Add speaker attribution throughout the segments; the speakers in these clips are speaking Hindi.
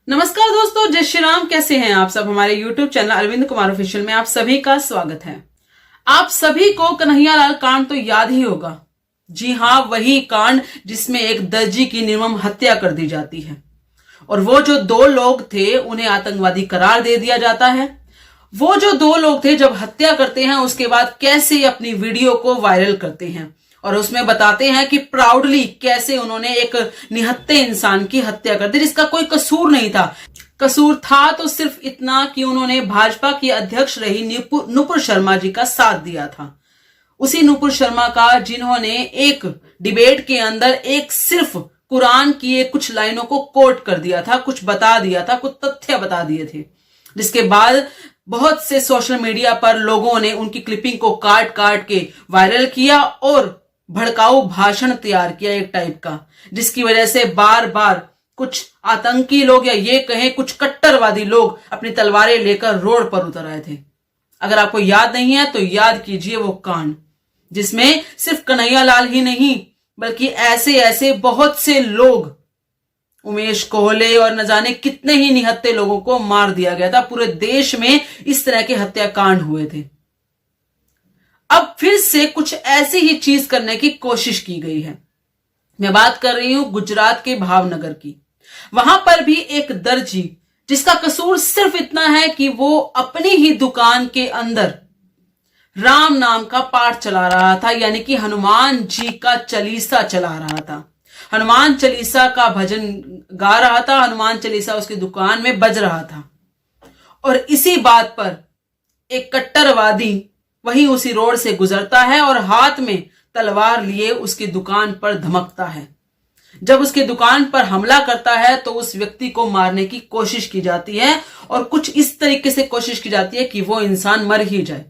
Speaker 1: नमस्कार दोस्तों, जय श्री राम। कैसे हैं आप सब। हमारे YouTube channel Arvind Kumar official में आप सभी का स्वागत है। आप सभी को कन्हैयालाल कांड तो याद ही होगा। जी हाँ, वही कांड जिसमें एक दर्जी की निर्मम हत्या कर दी जाती है और वो जो दो लोग थे उन्हें आतंकवादी करार दे दिया जाता है। वो जो दो लोग थे जब हत्या करते हैं उसके बाद कैसे अपनी वीडियो को वायरल करते हैं और उसमें बताते हैं कि प्राउडली कैसे उन्होंने एक निहत्थे इंसान की हत्या कर दी जिसका कोई कसूर नहीं था। कसूर था तो सिर्फ इतना कि उन्होंने भाजपा की अध्यक्ष रही नुपुर शर्मा जी का साथ दिया था। उसी नुपुर शर्मा का जिन्होंने एक डिबेट के अंदर एक सिर्फ कुरान की कुछ लाइनों को कोट कर दिया था, कुछ बता दिया था, कुछ तथ्य बता दिए थे, जिसके बाद बहुत से सोशल मीडिया पर लोगों ने उनकी क्लिपिंग को काट काट के वायरल किया और भड़काऊ भाषण तैयार किया एक टाइप का, जिसकी वजह से बार बार कुछ आतंकी लोग या ये कहें कुछ कट्टरवादी लोग अपनी तलवारें लेकर रोड पर उतर आए थे। अगर आपको याद नहीं है तो याद कीजिए वो कांड जिसमें सिर्फ कन्हैयालाल ही नहीं बल्कि ऐसे ऐसे बहुत से लोग, उमेश कोहले और न जाने कितने ही निहत्थे लोगों को मार दिया गया था। पूरे देश में इस तरह के हत्याकांड हुए थे। अब फिर से कुछ ऐसी ही चीज करने की कोशिश की गई है। मैं बात कर रही हूं गुजरात के भावनगर की। वहां पर भी एक दर्जी जिसका कसूर सिर्फ इतना है कि वो अपनी ही दुकान के अंदर राम नाम का पाठ चला रहा था, यानी कि हनुमान जी का चालीसा चला रहा था। हनुमान चालीसा का भजन गा रहा था, हनुमान चालीसा उसकी दुकान में बज रहा था और इसी बात पर एक कट्टरवादी वहीं उसी रोड से गुजरता है और हाथ में तलवार लिए उसकी दुकान पर धमकता है। जब उसकी दुकान पर हमला करता है तो उस व्यक्ति को मारने की कोशिश की जाती है और कुछ इस तरीके से कोशिश की जाती है कि वो इंसान मर ही जाए,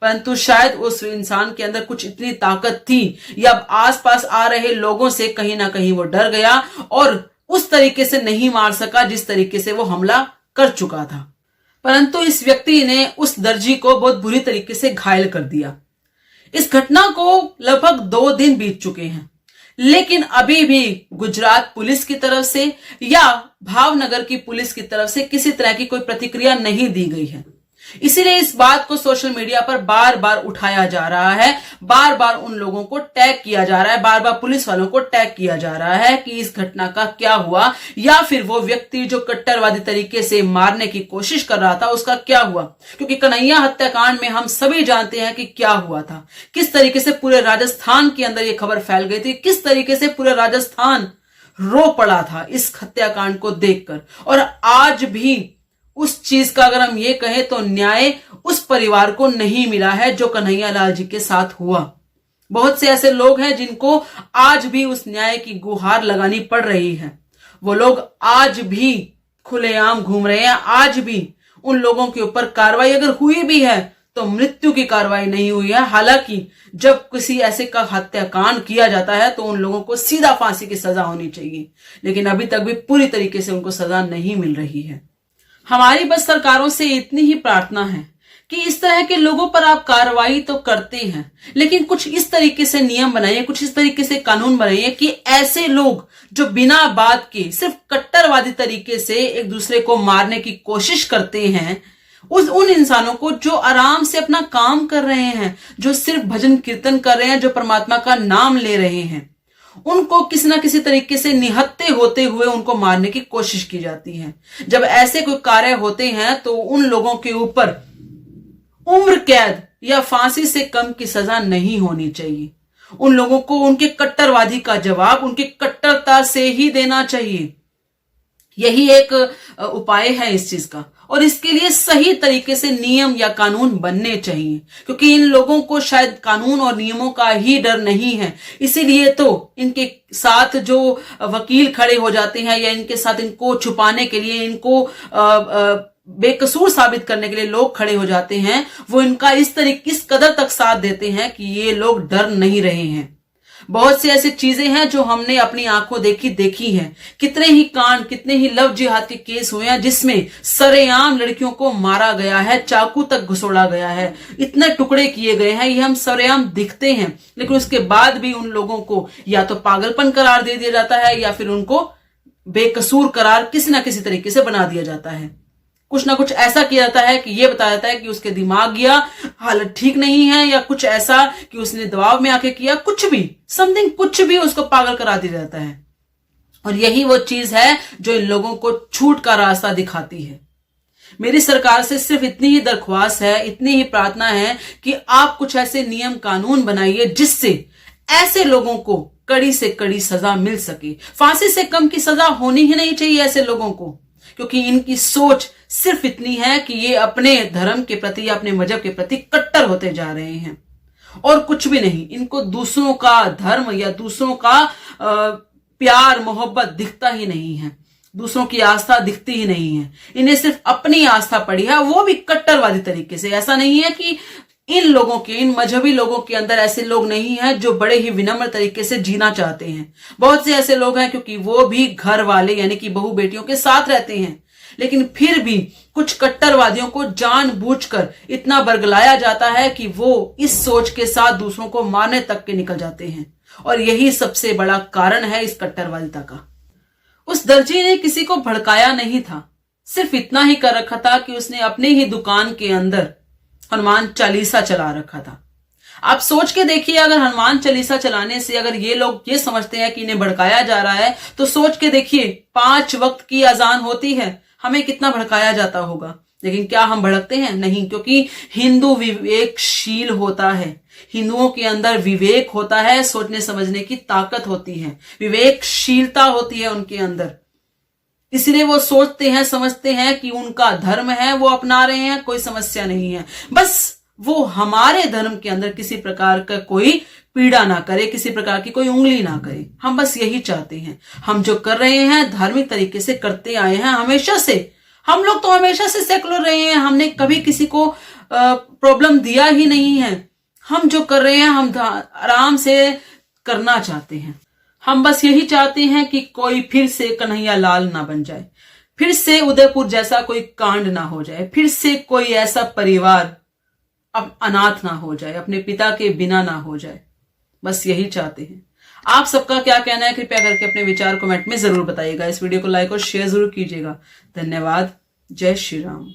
Speaker 1: परंतु शायद उस इंसान के अंदर कुछ इतनी ताकत थी या आसपास आ रहे लोगों से कहीं ना कहीं वो डर गया और उस तरीके से नहीं मार सका जिस तरीके से वो हमला कर चुका था। परंतु इस व्यक्ति ने उस दर्जी को बहुत बुरी तरीके से घायल कर दिया। इस घटना को लगभग 2 दिन बीत चुके हैं, लेकिन अभी भी गुजरात पुलिस की तरफ से या भावनगर की पुलिस की तरफ से किसी तरह की कोई प्रतिक्रिया नहीं दी गई है। इसीलिए इस बात को सोशल मीडिया पर बार बार उठाया जा रहा है, बार बार उन लोगों को टैग किया जा रहा है, बार बार पुलिस वालों को टैग किया जा रहा है कि इस घटना का क्या हुआ या फिर वो व्यक्ति जो कट्टरवादी तरीके से मारने की कोशिश कर रहा था उसका क्या हुआ। क्योंकि कन्हैया हत्याकांड में हम सभी जानते हैं कि क्या हुआ था, किस तरीके से पूरे राजस्थान के अंदर ये खबर फैल गई थी, किस तरीके से पूरा राजस्थान रो पड़ा था इस हत्याकांड को देखकर। और आज भी उस चीज का अगर हम ये कहें तो न्याय उस परिवार को नहीं मिला है जो कन्हैयालाल जी के साथ हुआ। बहुत से ऐसे लोग हैं जिनको आज भी उस न्याय की गुहार लगानी पड़ रही है। वो लोग आज भी खुलेआम घूम रहे हैं। आज भी उन लोगों के ऊपर कार्रवाई अगर हुई भी है तो मृत्यु की कार्रवाई नहीं हुई है। हालांकि जब किसी ऐसे का हत्याकांड किया जाता है तो उन लोगों को सीधा फांसी की सजा होनी चाहिए, लेकिन अभी तक भी पूरी तरीके से उनको सजा नहीं मिल रही है। हमारी बस सरकारों से इतनी ही प्रार्थना है कि इस तरह के लोगों पर आप कार्रवाई तो करते हैं, लेकिन कुछ इस तरीके से नियम बनाइए, कुछ इस तरीके से कानून बनाइए कि ऐसे लोग जो बिना बात के सिर्फ कट्टरवादी तरीके से एक दूसरे को मारने की कोशिश करते हैं, उन इंसानों को जो आराम से अपना काम कर रहे हैं, जो सिर्फ भजन कीर्तन कर रहे हैं, जो परमात्मा का नाम ले रहे हैं, उनको किसी ना किसी तरीके से निहत्थे होते हुए उनको मारने की कोशिश की जाती है। जब ऐसे कोई कार्य होते हैं तो उन लोगों के ऊपर उम्र कैद या फांसी से कम की सजा नहीं होनी चाहिए। उन लोगों को उनके कट्टरवादी का जवाब उनकी कट्टरता से ही देना चाहिए। यही एक उपाय है इस चीज का, और इसके लिए सही तरीके से नियम या कानून बनने चाहिए, क्योंकि इन लोगों को शायद कानून और नियमों का ही डर नहीं है। इसीलिए तो इनके साथ जो वकील खड़े हो जाते हैं या इनके साथ इनको छुपाने के लिए, इनको बेकसूर साबित करने के लिए लोग खड़े हो जाते हैं, वो इनका इस कदर तक साथ देते हैं कि ये लोग डर नहीं रहे हैं। बहुत सी ऐसी चीजें हैं जो हमने अपनी आंखों देखी हैं। कितने ही कांड, कितने ही लव जिहाद के केस हुए हैं जिसमें सरेआम लड़कियों को मारा गया है, चाकू तक घुसोड़ा गया है, इतने टुकड़े किए गए हैं, ये हम सरेआम दिखते हैं। लेकिन उसके बाद भी उन लोगों को या तो पागलपन करार दे दिया जाता है या फिर उनको बेकसूर करार किसी ना किसी तरीके से बना दिया जाता है। कुछ ना कुछ ऐसा किया जाता है कि ये बताया जाता है कि उसके दिमाग या हालत ठीक नहीं है, या कुछ ऐसा कि उसने दबाव में आके किया, कुछ भी समथिंग, कुछ भी उसको पागल करा दिया जाता है। और यही वो चीज है जो इन लोगों को छूट का रास्ता दिखाती है। मेरी सरकार से सिर्फ इतनी ही दरख्वास्त है, इतनी ही प्रार्थना है कि आप कुछ ऐसे नियम कानून बनाइए जिससे ऐसे लोगों को कड़ी से कड़ी सजा मिल सके। फांसी से कम की सजा होनी ही नहीं चाहिए ऐसे लोगों को, क्योंकि इनकी सोच सिर्फ इतनी है कि ये अपने धर्म के प्रति या अपने मजहब के प्रति कट्टर होते जा रहे हैं और कुछ भी नहीं। इनको दूसरों का धर्म या दूसरों का प्यार मोहब्बत दिखता ही नहीं है, दूसरों की आस्था दिखती ही नहीं है। इन्हें सिर्फ अपनी आस्था पड़ी है, वो भी कट्टरवादी तरीके से। ऐसा नहीं है कि इन लोगों के, इन मजहबी लोगों के अंदर ऐसे लोग नहीं हैं जो बड़े ही विनम्र तरीके से जीना चाहते हैं। बहुत से ऐसे लोग हैं क्योंकि वो भी घर वाले यानी कि बहू बेटियों के साथ रहते हैं, लेकिन फिर भी कुछ कट्टरवादियों को जानबूझकर इतना बरगलाया जाता है कि वो इस सोच के साथ दूसरों को मारने तक के निकल जाते हैं। और यही सबसे बड़ा कारण है इस कट्टरवादिता का। उस दर्जी ने किसी को भड़काया नहीं था, सिर्फ इतना ही कर रखा था कि उसने अपनी ही दुकान के अंदर हनुमान चालीसा चला रखा था। आप सोच के देखिए, अगर हनुमान चालीसा चलाने से अगर ये लोग ये समझते हैं कि इन्हें भड़काया जा रहा है, तो सोच के देखिए 5 वक्त की अजान होती है, हमें कितना भड़काया जाता होगा। लेकिन क्या हम भड़कते हैं? नहीं, क्योंकि हिंदू विवेकशील होता है। हिंदुओं के अंदर विवेक होता है, सोचने समझने की ताकत होती है, विवेकशीलता होती है उनके अंदर। इसलिए वो सोचते हैं, समझते हैं कि उनका धर्म है, वो अपना रहे हैं, कोई समस्या नहीं है। बस वो हमारे धर्म के अंदर किसी प्रकार का कोई पीड़ा ना करे, किसी प्रकार की कोई उंगली ना करे। हम बस यही चाहते हैं। हम जो कर रहे हैं धार्मिक तरीके से करते आए हैं हमेशा से। हम लोग तो हमेशा से सेकुलर रहे हैं, हमने कभी किसी को प्रॉब्लम दिया ही नहीं है। हम जो कर रहे हैं हम आराम से करना चाहते हैं। हम बस यही चाहते हैं कि कोई फिर से कन्हैया लाल ना बन जाए, फिर से उदयपुर जैसा कोई कांड ना हो जाए, फिर से कोई ऐसा परिवार अब अनाथ ना हो जाए, अपने पिता के बिना ना हो जाए। बस यही चाहते हैं। आप सबका क्या कहना है कृपया करके अपने विचार कमेंट में जरूर बताइएगा। इस वीडियो को लाइक और शेयर जरूर कीजिएगा। धन्यवाद। जय श्री राम।